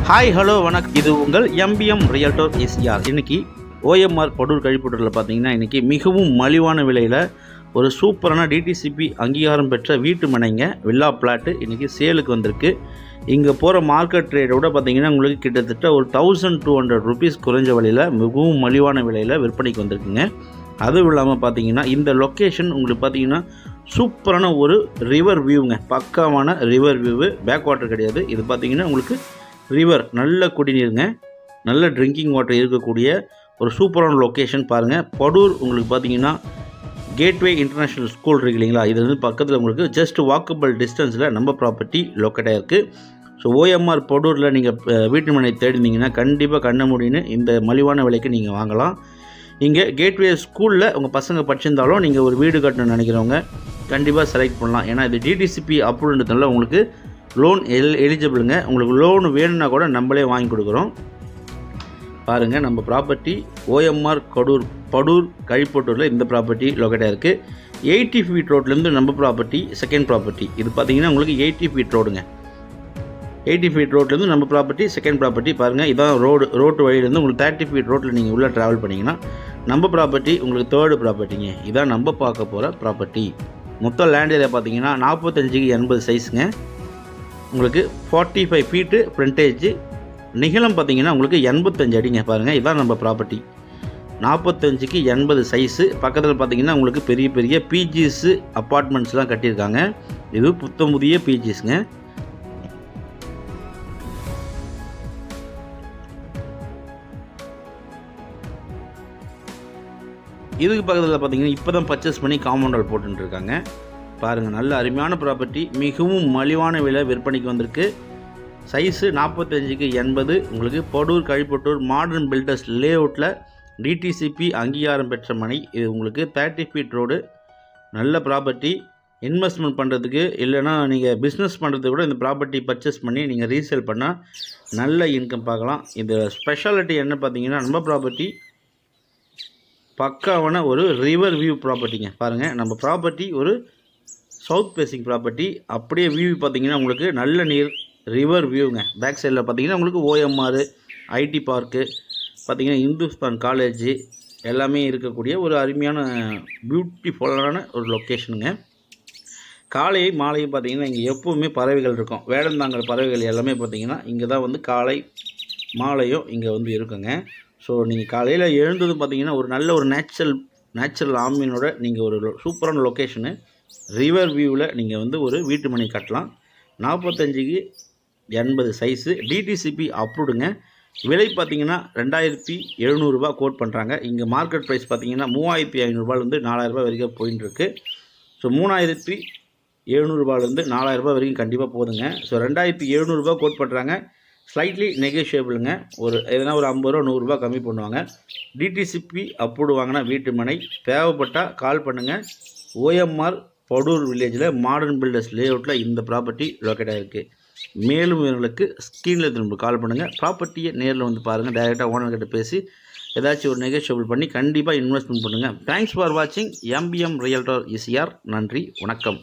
Hi hello வணக்கம். இது உங்கள் எம்பிஎம் ரியல்டர் எஸ்ஆர். இன்றைக்கி ஓஎம்ஆர் படூர் கழிப்பூரில் பார்த்தீங்கன்னா இன்றைக்கி மிகவும் மலிவான விலையில் ஒரு சூப்பரான டிடிசிபி அங்கீகாரம் பெற்ற வீட்டு மனைங்க வில்லா பிளாட்டு இன்றைக்கி சேலுக்கு வந்திருக்கு. இங்கே போகிற மார்க்கெட் ரேட்டோட பார்த்தீங்கன்னா உங்களுக்கு கிட்டத்தட்ட ஒரு 1200 rupees குறைஞ்ச விலையில் மிகவும் மலிவான விலையில் விற்பனைக்கு வந்திருக்குங்க. அதுவும் இல்லாமல் பார்த்தீங்கன்னா இந்த லொக்கேஷன் உங்களுக்கு பார்த்தீங்கன்னா சூப்பரான ஒரு ரிவர் வியூங்க, பக்காவான ரிவர் வியூவு, பேக் வாட்டர் கிடையாது. இது பார்த்தீங்கன்னா உங்களுக்கு ரிவர், நல்ல குடிநீருங்க, நல்ல ட்ரிங்கிங் வாட்டர் இருக்கக்கூடிய ஒரு சூப்பரான லொக்கேஷன் பாருங்கள். படூர் உங்களுக்கு பார்த்தீங்கன்னா கேட்வே இன்டர்நேஷ்னல் ஸ்கூல் இருக்கு இல்லைங்களா, இது வந்து பக்கத்தில் உங்களுக்கு ஜஸ்ட் வாக்கபிள் டிஸ்டன்ஸில் நம்ம ப்ராப்பர்ட்டி லொக்கேட்டாக இருக்குது. ஸோ ஓஎம்ஆர் படூரில் நீங்கள் வீட்டு மனை தேடினீங்கன்னா கண்டிப்பாக கண்ண முடியுன்னு இந்த மலிவான விலைக்கு நீங்கள் வாங்கலாம். இங்கே கேட்வே ஸ்கூலில் உங்கள் பசங்க படிச்சிருந்தாலும் நீங்கள் ஒரு வீடு கட்டணும்னு நினைக்கிறவங்க கண்டிப்பாக செலக்ட் பண்ணலாம். ஏன்னா இது டிடிசிபி அப்ரூவ்ன்றதுனால உங்களுக்கு லோன் எலிஜிபிளுங்க. உங்களுக்கு லோன் வேணும்னா கூட நம்மளே வாங்கி கொடுக்குறோம். பாருங்கள், நம்ம ப்ராப்பர்ட்டி ஓஎம்ஆர் படூர் கழிப்பட்டூரில் இந்த ப்ராப்பர்ட்டி லொக்கேட்டாக இருக்குது. 80 feet ரோட்லேருந்து நம்ம ப்ராப்பர்ட்டி செகண்ட் ப்ராப்பர்ட்டி. இது பார்த்தீங்கன்னா உங்களுக்கு 80 feet ரோடுங்க. 80 feet ரோட்லேருந்து நம்ம ப்ராப்பர்ட்டி செகண்ட் ப்ராப்பர்ட்டி. பாருங்கள், இதான் ரோட்டு வழியிலேருந்து உங்களுக்கு 30 feet ரோட்டில் நீங்கள் உள்ளே ட்ராவல் பண்ணிங்கன்னா நம்ம ப்ராப்பர்ட்டி உங்களுக்கு தேர்டு ப்ராப்பர்ட்டிங்க. இதான் நம்ம பார்க்க போகிற ப்ராப்பர்ட்டி. மொத்தம் லேண்ட் ஏரியா பார்த்தீங்கன்னா 45x80 சைஸுங்க. உங்களுக்கு 45 feet ஃப்ரண்டேஜ். நிகழம் பார்த்தீங்கன்னா உங்களுக்கு 85 அடிங்க. பாருங்கள், இதான் நம்ம ப்ராப்பர்ட்டி. 45x80 size. பக்கத்தில் பார்த்தீங்கன்னா உங்களுக்கு பெரிய பெரிய பிஜிஸு அப்பார்ட்மெண்ட்ஸ்லாம் கட்டியிருக்காங்க. இது புத்தம் புதிய பிஜிஸுங்க. இதுக்கு பக்கத்தில் பார்த்தீங்கன்னா இப்போ தான் பர்ச்சேஸ் பண்ணி காம்பவுண்ட் வால் போட்டுருக்காங்க. பாருங்கள், நல்ல அருமையான ப்ராப்பர்ட்டி, மிகவும் மலிவான விலை விற்பனைக்கு வந்திருக்கு. Size 45x80. உங்களுக்கு படூர் கழிப்பட்டூர் மாடர்ன் பில்டர்ஸ் லேஅவுட்டில் டிடிசிபி அங்கீகாரம் பெற்ற மனை. இது உங்களுக்கு 30 feet ரோடு, நல்ல ப்ராப்பர்ட்டி. இன்வெஸ்ட்மெண்ட் பண்ணுறதுக்கு இல்லைனா நீங்கள் பிஸ்னஸ் பண்ணுறதுக்கு கூட இந்த ப்ராப்பர்ட்டி பர்ச்சேஸ் பண்ணி நீங்கள் ரீசேல் பண்ணால் நல்ல இன்கம் பார்க்கலாம். இந்த ஸ்பெஷாலிட்டி என்ன பார்த்தீங்கன்னா நம்ம ப்ராப்பர்ட்டி பக்காவான ஒரு ரிவர் வியூ ப்ராப்பர்ட்டிங்க. பாருங்கள், நம்ம ப்ராப்பர்ட்டி ஒரு சவுத் ஃபேஸிங் ப்ராப்பர்ட்டி. அப்படியே வியூ பார்த்தீங்கன்னா உங்களுக்கு நல்ல நீர், ரிவர் வியூங்க. பேக் சைடில் பார்த்தீங்கன்னா உங்களுக்கு ஓஎம்ஆர் ஐடி பார்க்கு பார்த்தீங்கன்னா இந்துஸ்தான் காலேஜு எல்லாமே இருக்கக்கூடிய ஒரு அருமையான பியூட்டிஃபுல்லான ஒரு லொக்கேஷனுங்க. காலையும் மாலையும் பார்த்தீங்கன்னா இங்கே எப்போவுமே பறவைகள் இருக்கும். வேடந்தாங்கல் பறவைகள் எல்லாமே பார்த்தீங்கன்னா இங்கே தான் வந்து காலை மாலையும் இங்கே வந்து இருக்குங்க. ஸோ நீங்கள் காலையில் எழுந்ததும் பார்த்தீங்கன்னா ஒரு நல்ல ஒரு நேச்சுரல் ஆம்பியனோட நீங்கள் ஒரு சூப்பரான லொக்கேஷனு ரிவர் வியூவில் நீங்கள் வந்து ஒரு வீட்டு மனை கட்டலாம். 45x80 size, DTCP அப்ரூவ்டுங்க. விலை பார்த்தீங்கன்னா 2700 கோட் பண்ணுறாங்க. இங்கே மார்க்கெட் ப்ரைஸ் பார்த்தீங்கன்னா 3500 4000 வரைக்கும் போயின்னு இருக்குது. ஸோ 3700 4000 வரைக்கும் கண்டிப்பாக போதுங்க. ஸோ 2700 கோட் பண்ணுறாங்க. ஸ்லைட்லி நெகோஷியபிளுங்க. எதனா ஒரு 50 100 கம்மி பண்ணுவாங்க. டிடிசிபி அப்ரூவ்டு வாங்கினா வீட்டு மனை தேவைப்பட்டால் கால் பண்ணுங்கள். ஓஎம்ஆர் படூர் வில்லேஜில் மாடர்ன் பில்டர்ஸ் லேஅவுட்டில் இந்த ப்ராப்பர்ட்டி லொக்கேட்டாக இருக்குது. மேலும் இவங்களுக்கு ஸ்க்ரீனில் திரும்ப கால் பண்ணுங்கள். ப்ராப்பர்ட்டியை நேரில் வந்து பாருங்கள். டைரெக்டாக ஓனர்கிட்ட பேசி ஏதாச்சும் ஒரு நெகோஷியபிள் பண்ணி கண்டிப்பாக இன்வெஸ்ட்மெண்ட் பண்ணுங்கள். தேங்க்ஸ் ஃபார் வாட்சிங் எம்பிஎம் ரியல்டர் எஸ்ஆர். நன்றி, வணக்கம்.